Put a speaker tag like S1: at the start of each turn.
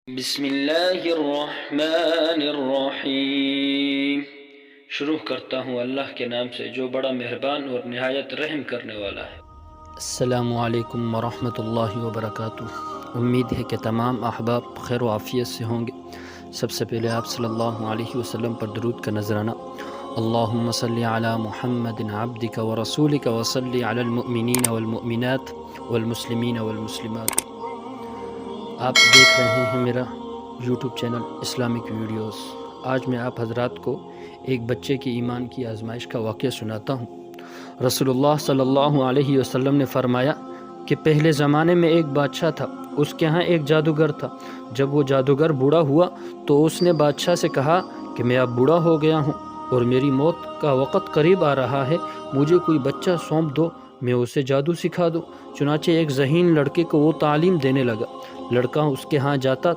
S1: بسم اللہ الرحمن الرحیم۔ شروع کرتا ہوں اللہ کے نام سے جو بڑا مہربان اور نہایت رحم کرنے والا ہے۔ السلام علیکم ورحمۃ اللہ وبرکاتہ۔ امید ہے کہ تمام احباب خیر و عافیت سے ہوں گے۔ سب سے پہلے آپ صلی اللہ علیہ وسلم پر درود کا نذرانہ۔ اللہم صلی علی محمد عبدک ورسولک وصلی علی المؤمنین والمؤمنات والمسلمین والمسلمات۔ آپ دیکھ رہے ہیں میرا یوٹیوب چینل اسلامک ویڈیوز۔ آج میں آپ حضرات کو ایک بچے کی ایمان کی آزمائش کا واقعہ سناتا ہوں۔ رسول اللہ صلی اللہ علیہ وسلم نے فرمایا کہ پہلے زمانے میں ایک بادشاہ تھا، اس کے ہاں ایک جادوگر تھا۔ جب وہ جادوگر بوڑھا ہوا تو اس نے بادشاہ سے کہا کہ میں اب بوڑھا ہو گیا ہوں اور میری موت کا وقت قریب آ رہا ہے، مجھے کوئی بچہ سونپ دو، میں اسے جادو سکھا دوں۔ چنانچہ ایک ذہین لڑکے کو وہ تعلیم دینے لگا۔ لڑکا اس کے ہاں جاتا